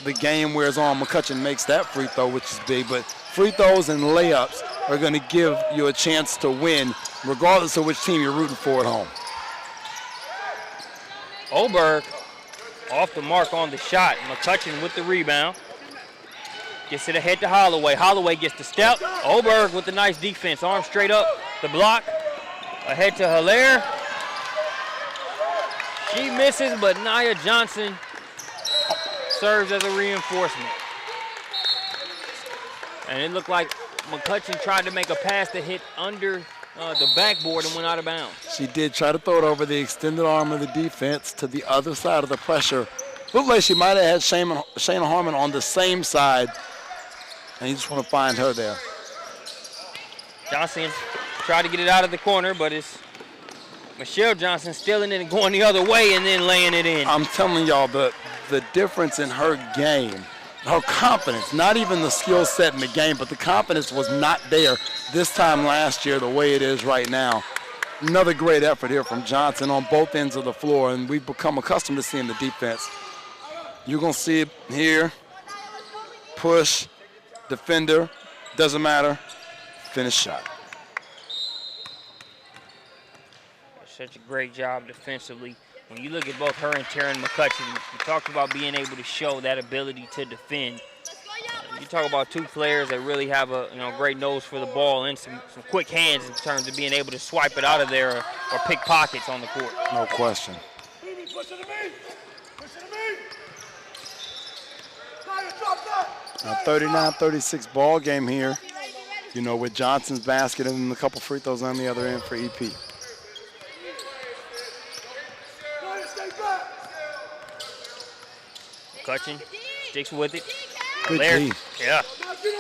the game wears on. McCutcheon makes that free throw, which is big, but free throws and layups are going to give you a chance to win, regardless of which team you're rooting for at home. Oberg off the mark on the shot. McCutcheon with the rebound. Gets it ahead to Holloway. Holloway gets the step. Oberg with the nice defense. Arm straight up. The block. Ahead to Hilaire. She misses, but Nia Johnson serves as a reinforcement. And it looked like McCutcheon tried to make a pass that hit under the backboard and went out of bounds. She did try to throw it over the extended arm of the defense to the other side of the pressure. Looked like she might have had Shayna Harmon on the same side, and you just want to find her there. Johnson tried to get it out of the corner, but it's Michelle Johnson stealing it and going the other way and then laying it in. I'm telling y'all, the difference in her game, her confidence, not even the skill set in the game, but the confidence was not there this time last year the way it is right now. Another great effort here from Johnson on both ends of the floor, and we've become accustomed to seeing the defense. You're going to see it here. Push, defender, doesn't matter, finish shot. Such a great job defensively. When you look at both her and Taryn McCutcheon, you talked about being able to show that ability to defend. You talk about 2 players that really have a great nose for the ball and some quick hands in terms of being able to swipe it out of there or pick pockets on the court. No question. A 39-36 ball game here, you know, with Johnson's basket and a couple free throws on the other end for EP. McCutcheon sticks with it. Good Blair, D. yeah,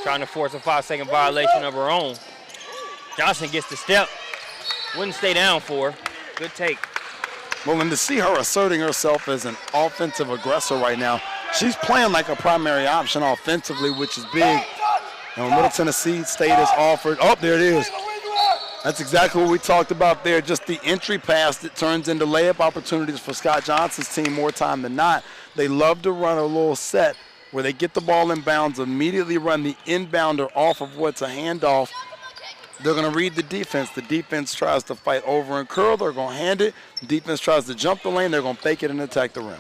trying to force a 5-second violation of her own. Johnson gets the step. Wouldn't stay down for her. Good take. Well, and to see her asserting herself as an offensive aggressor right now, she's playing like a primary option offensively, which is big. And Middle Tennessee State has offered. Oh, there it is. That's exactly what we talked about there. Just the entry pass that turns into layup opportunities for Scott Johnson's team more time than not. They love to run a little set where they get the ball in bounds, immediately run the inbounder off of what's a handoff. They're going to read the defense. The defense tries to fight over and curl. They're going to hand it. The defense tries to jump the lane. They're going to fake it and attack the rim.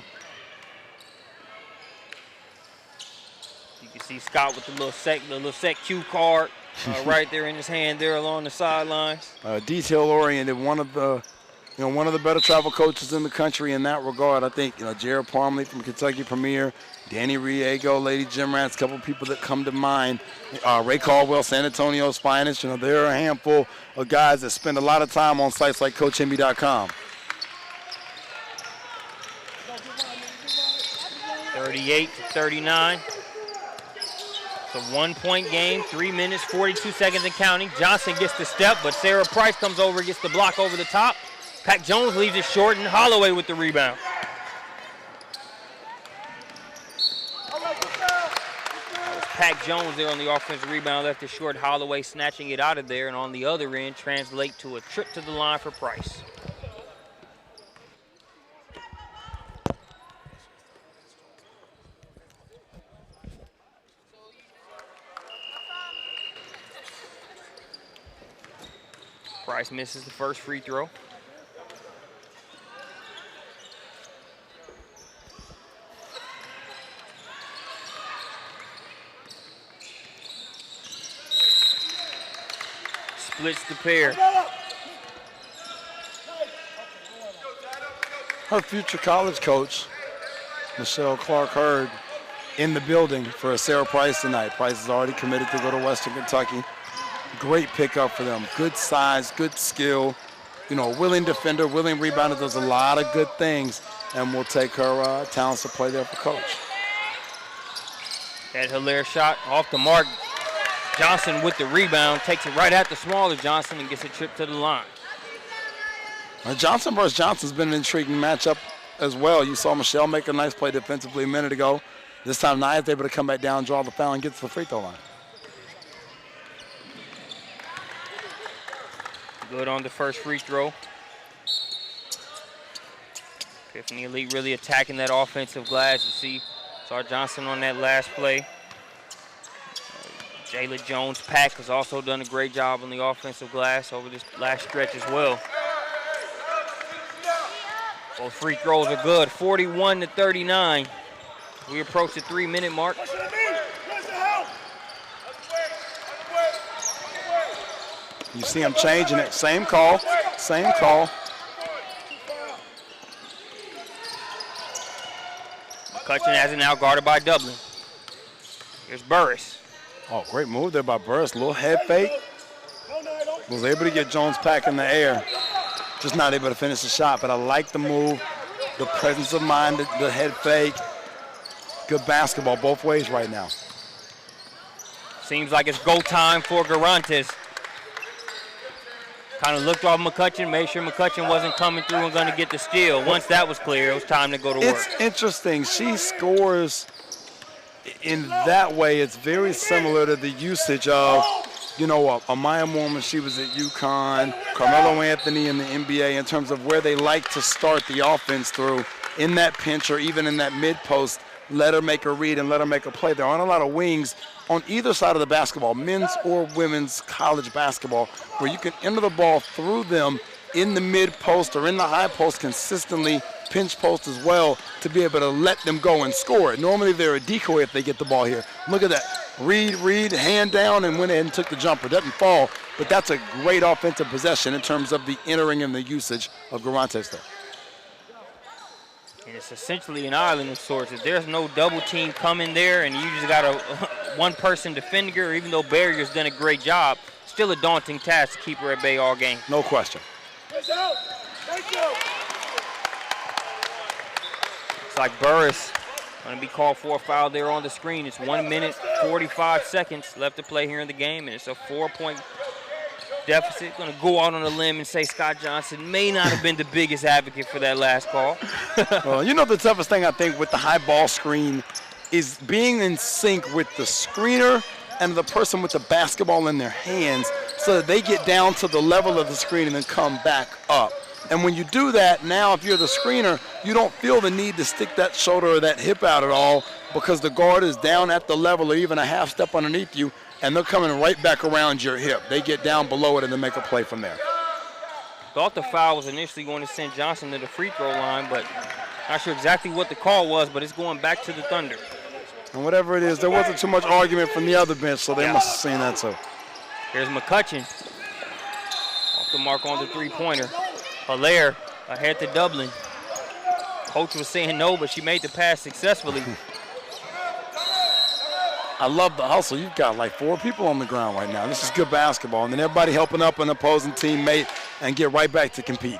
You can see Scott with the little set cue card right there in his hand there along the sidelines. Detail-oriented, one of the better travel coaches in the country in that regard. I think, Jared Parmley from Kentucky Premier, Danny Riego, Lady Jim Rats, a couple of people that come to mind. Ray Caldwell, San Antonio's finest. There are a handful of guys that spend a lot of time on sites like CoachHenby.com. 38-39. It's a 1-point game, 3 minutes, 42 seconds and counting. Johnson gets the step, but Sarah Price comes over, gets the block over the top. Pac Jones leaves it short, and Holloway with the rebound. Pac Jones there on the offensive rebound, left it short. Holloway snatching it out of there, and on the other end, translate to a trip to the line for Price. Price misses the first free throw. Splits the pair. Her future college coach, Michelle Clark-Hurd, in the building for Sarah Price tonight. Price is already committed to go to Western Kentucky. Great pickup for them. Good size, good skill. Willing defender, willing rebounder, does a lot of good things, and will take her talents to play there for coach. That Hilaire shot off the mark. Johnson with the rebound, takes it right at the smaller Johnson and gets a trip to the line. Johnson versus Johnson's been an intriguing matchup as well. You saw Michelle make a nice play defensively a minute ago. This time Nia's able to come back down, draw the foul, and get to the free throw line. Good on the first free throw. Epiphanny Elite really attacking that offensive glass. You saw Johnson on that last play. Jayla Jones-Pack has also done a great job on the offensive glass over this last stretch as well. Both free throws are good, 41-39. We approach the 3-minute mark. You see him changing it. Same call. Same call. McCutcheon has it now guarded by Dublin. Here's Burris. Oh, great move there by Burris. Little head fake. Was able to get Jones-Pack in the air. Just not able to finish the shot, but I like the move, the presence of mind, the head fake. Good basketball both ways right now. Seems like it's go time for Garantes. Kind of looked off McCutcheon, made sure McCutcheon wasn't coming through and going to get the steal. Once that was clear, it was time to go to work. It's interesting. She scores in that way. It's very similar to the usage of, Amaya Moore, she was at UConn, Carmelo Anthony in the NBA, in terms of where they like to start the offense through in that pinch or even in that mid-post. Let her make a read and let her make a play. There aren't a lot of wings on either side of the basketball, men's or women's college basketball, where you can enter the ball through them in the mid-post or in the high post consistently, pinch post as well, to be able to let them go and score it. Normally they're a decoy if they get the ball here. Look at that. Read, hand down, and went ahead and took the jumper. Doesn't fall, but that's a great offensive possession in terms of the entering and the usage of Garantes there. And it's essentially an island of sorts. If there's no double team coming there and you just got to one-person defending her, even though Barrier's done a great job, still a daunting task to keep her at bay all game. No question. It's out. Thank you. It's like Burris going to be called for a foul there on the screen. It's 1 minute, 45 seconds left to play here in the game, and it's a 4-point deficit. Going to go out on a limb and say Scott Johnson may not have been the biggest advocate for that last call. Well, you know the toughest thing I think with the high ball screen is being in sync with the screener and the person with the basketball in their hands so that they get down to the level of the screen and then come back up. And when you do that, now if you're the screener, you don't feel the need to stick that shoulder or that hip out at all because the guard is down at the level or even a half step underneath you, and they're coming right back around your hip. They get down below it and then make a play from there. Thought the foul was initially going to send Johnson to the free throw line, but not sure exactly what the call was, but it's going back to the Thunder. And whatever it is, there wasn't too much argument from the other bench, so they must have seen that too. Here's McCutcheon. Off the mark on the three-pointer. Hilaire ahead to Dublin. Coach was saying no, but she made the pass successfully. I love the hustle. You've got like 4 people on the ground right now. This is good basketball. And then everybody helping up an opposing teammate and get right back to competing.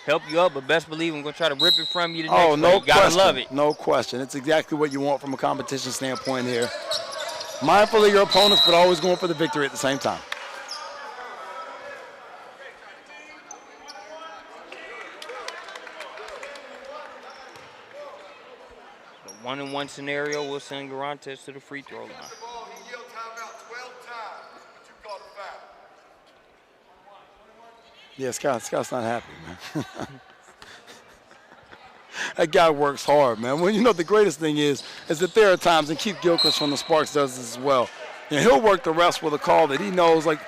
Help you up, but best believe I'm going to try to rip it from you the next Oh, no play. You gotta question. love it. No question. It's exactly what you want from a competition standpoint here. Mindful of your opponents, but always going for the victory at the same time. The 1-and-1 scenario will send Garantes to the free throw line. Yeah, Scott's not happy, man. That guy works hard, man. Well, you know, the greatest thing is that there are times, and Keith Gilchrist from the Sparks does this as well. You know, he'll work the rest with a call that he knows, like,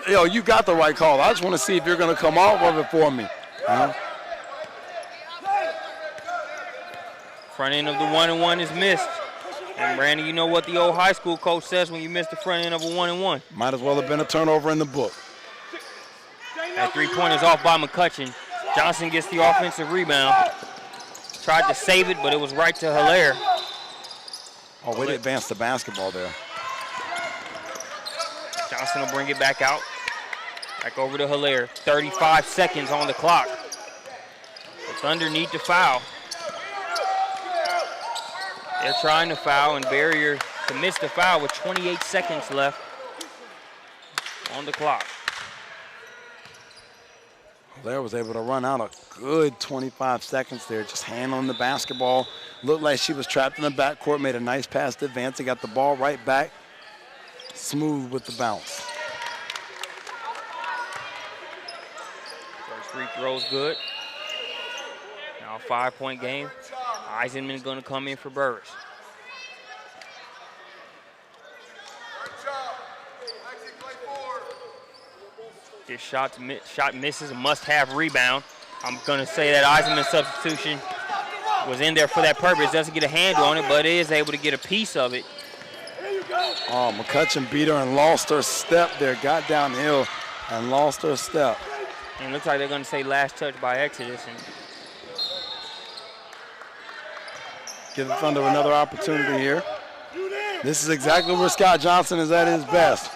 yo, you got the right call. I just want to see if you're going to come off of it for me. Front end of the 1-and-1 is missed. And Brandon, you know what the old high school coach says when you miss the front end of a 1-and-1. Might as well have been a turnover in the book. That three-pointer's off by McCutcheon. Johnson gets the offensive rebound. Tried to save it, but it was right to Hilaire. Oh, way to advance the basketball there. Johnson will bring it back out. Back over to Hilaire. 35 seconds on the clock. The Thunder need to foul. They're trying to foul, and Barrier to miss the foul with 28 seconds left on the clock. Hilaire was able to run out a good 25 seconds there, just handling the basketball. Looked like she was trapped in the backcourt, made a nice pass to Vance and got the ball right back. Smooth with the bounce. First free throw's good. Now a 5-point game. Eisenman going to come in for Burris. This shot misses, a must-have rebound. I'm going to say that Eisenman's substitution was in there for that purpose. Doesn't get a handle on it, but is able to get a piece of it. Oh, McCutcheon beat her and lost her step there. Got downhill and lost her step. And it looks like they're going to say last touch by Exodus. And give the Thunder another opportunity here. This is exactly where Scott Johnson is at his best.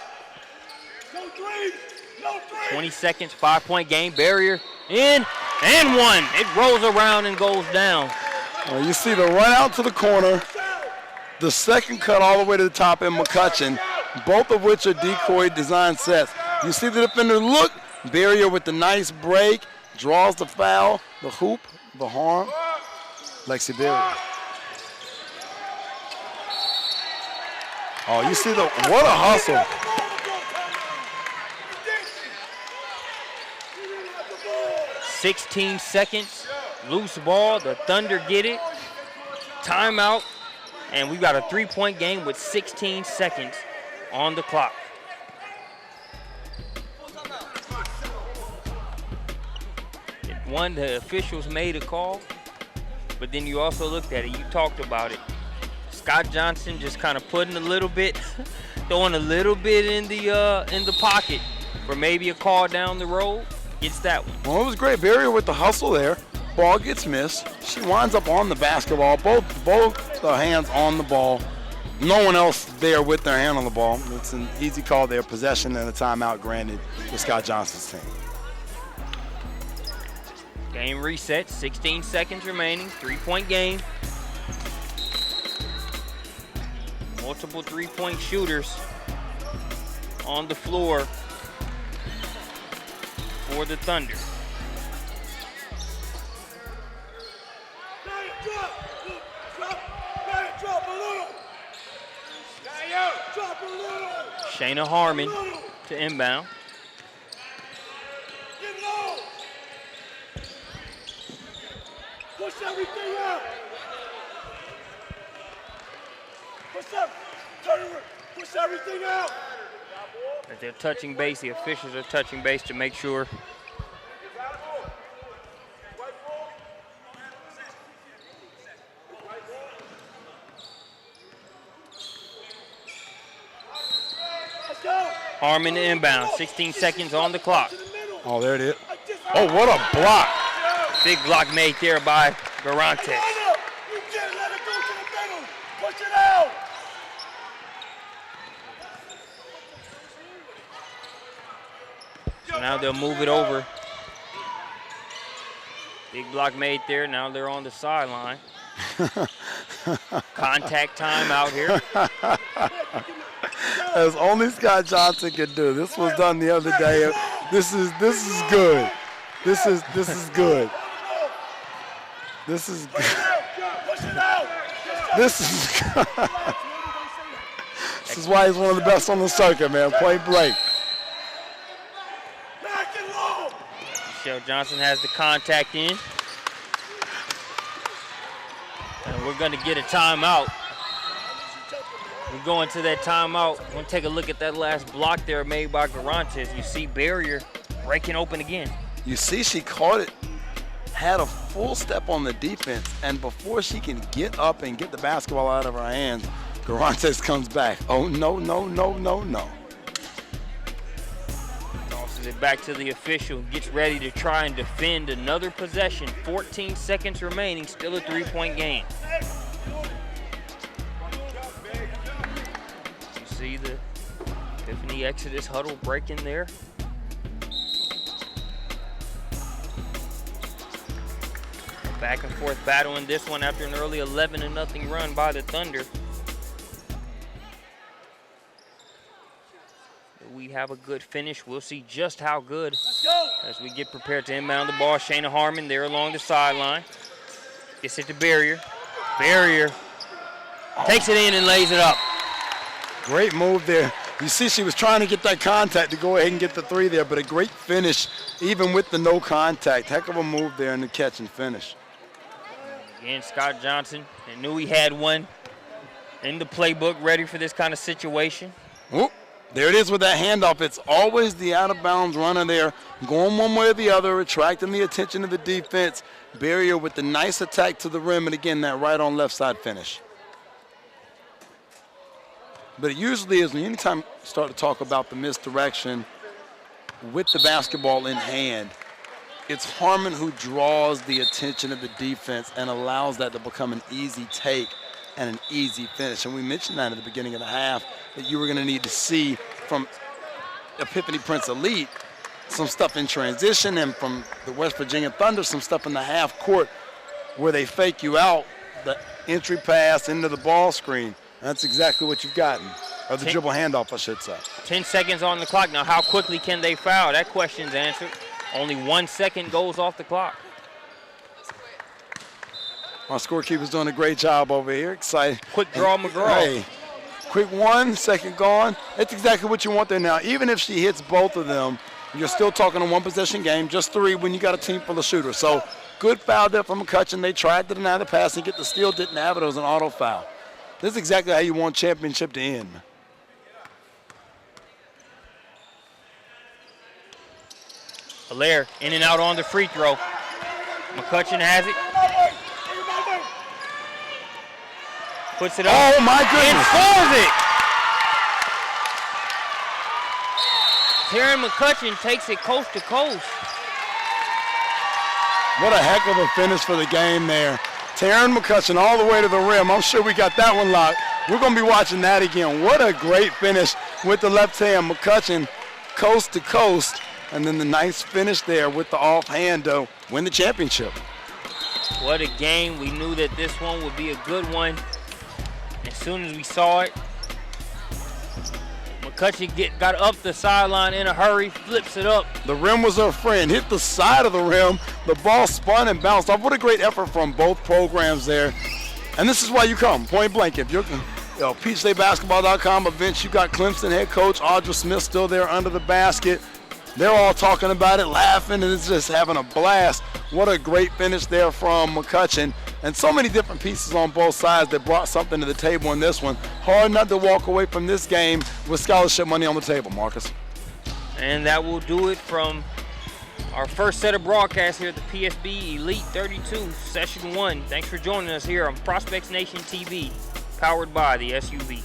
20 seconds, 5-point game. Barrier in and one. It rolls around and goes down. Well, you see the run out to the corner, the second cut all the way to the top in McCutcheon, both of which are decoy design sets. You see the defender look, Barrier with the nice break, draws the foul, the hoop, the harm. Lexi Barrier. Oh, you see what a hustle. 16 seconds, loose ball, the Thunder get it. Timeout, and we've got a 3-point game with 16 seconds on the clock. One, the officials made a call, but then you also looked at it, you talked about it. Scott Johnson just kind of putting a little bit, throwing a little bit in the pocket for maybe a call down the road. Gets that one. Well, it was great. Barrier with the hustle there. Ball gets missed. She winds up on the basketball, both hands on the ball. no one else there with their hand on the ball. It's an easy call there, possession and a timeout granted to Scott Johnson's team. Game reset, 16 seconds remaining, 3-point game. Multiple three-point shooters on the floor for the Thunder. Shayna Harmon to inbound. Push everything out. Push everything out. As they're touching base, the officials are touching base to make sure Harmon inbound, 16 seconds on the clock. Oh, there it is. Oh, what a block. Big block made there by Garantes. You can't let it go to the middle. Push it out. So now they'll move it over. Big block made there. Now they're on the sideline. Contact time out here. As only Scott Johnson could do. This was done the other day. This is good. This is good. This is good. This is why he's one of the best on the circuit, man. Point blank. Michelle Johnson has the contact in. And we're going to get a timeout. We go into that timeout. We're going to take a look at that last block there made by Garantes. You see Barrier breaking open again. You see she caught it, had a full step on the defense, and before she can get up and get the basketball out of her hands, Garantes comes back. Oh, no, no, no, no, no. Tosses it back to the official. Gets ready to try and defend another possession. 14 seconds remaining. Still a three-point game. You see the Epiphanny Exodus huddle breaking there. Back and forth battle in this one after an early 11-0 run by the Thunder. We have a good finish. We'll see just how good as we get prepared to inbound the ball. Shayna Harmon there along the sideline. Gets it to Barrier. Barrier takes it in and lays it up. Great move there. You see she was trying to get that contact to go ahead and get the three there, but a great finish even with the no contact. Heck of a move there in the catch and finish. Again, Scott Johnson, they knew he had one in the playbook ready for this kind of situation. Whoop. There it is with that handoff. It's always the out-of-bounds runner there, going one way or the other, attracting the attention of the defense. Barrier with the nice attack to the rim, and again, that right on left side finish. But it usually is when anytime you start to talk about the misdirection with the basketball in hand, it's Harmon who draws the attention of the defense and allows that to become an easy take and an easy finish. And we mentioned that at the beginning of the half, that you were going to need to see from Epiphanny Prince Elite some stuff in transition, and from the West Virginia Thunder some stuff in the half court where they fake you out, the entry pass into the ball screen. That's exactly what you've gotten, or the dribble handoff, I should say. 10 seconds on the clock. Now, how quickly can they foul? That question's answered. Only 1 second goes off the clock. Our scorekeeper's doing a great job over here. Excited. Quick draw, McGraw. Hey, quick 1 second gone. That's exactly what you want there now. Even if she hits both of them, you're still talking a one-possession game, just 3 when you got a team full of shooters. So good foul there from McCutcheon. They tried to deny the pass and get the steal, didn't have it. It was an auto foul. This is exactly how you want championship to end. Hilaire in and out on the free throw. McCutcheon has it. Puts it up. Oh, my goodness. And scores it. Taryn McCutcheon takes it coast to coast. What a heck of a finish for the game there. Taryn McCutcheon all the way to the rim. I'm sure we got that one locked. We're going to be watching that again. What a great finish with the left hand. McCutcheon coast to coast. And then the nice finish there with the offhand to win the championship. What a game. We knew that this one would be a good one. As soon as we saw it, McCutcheon got up the sideline in a hurry, flips it up. The rim was her friend. Hit the side of the rim. The ball spun and bounced off. What a great effort from both programs there. And this is why you come, point blank. If you're PeachStateBasketball.com events, you got Clemson head coach Audra Smith still there under the basket. They're all talking about it, laughing, and it's just having a blast. What a great finish there from McCutcheon. And so many different pieces on both sides that brought something to the table in this one. Hard not to walk away from this game with scholarship money on the table, Marcus. And that will do it from our first set of broadcasts here at the PSB Elite 32, Session 1. Thanks for joining us here on Prospects Nation TV, powered by the SUV.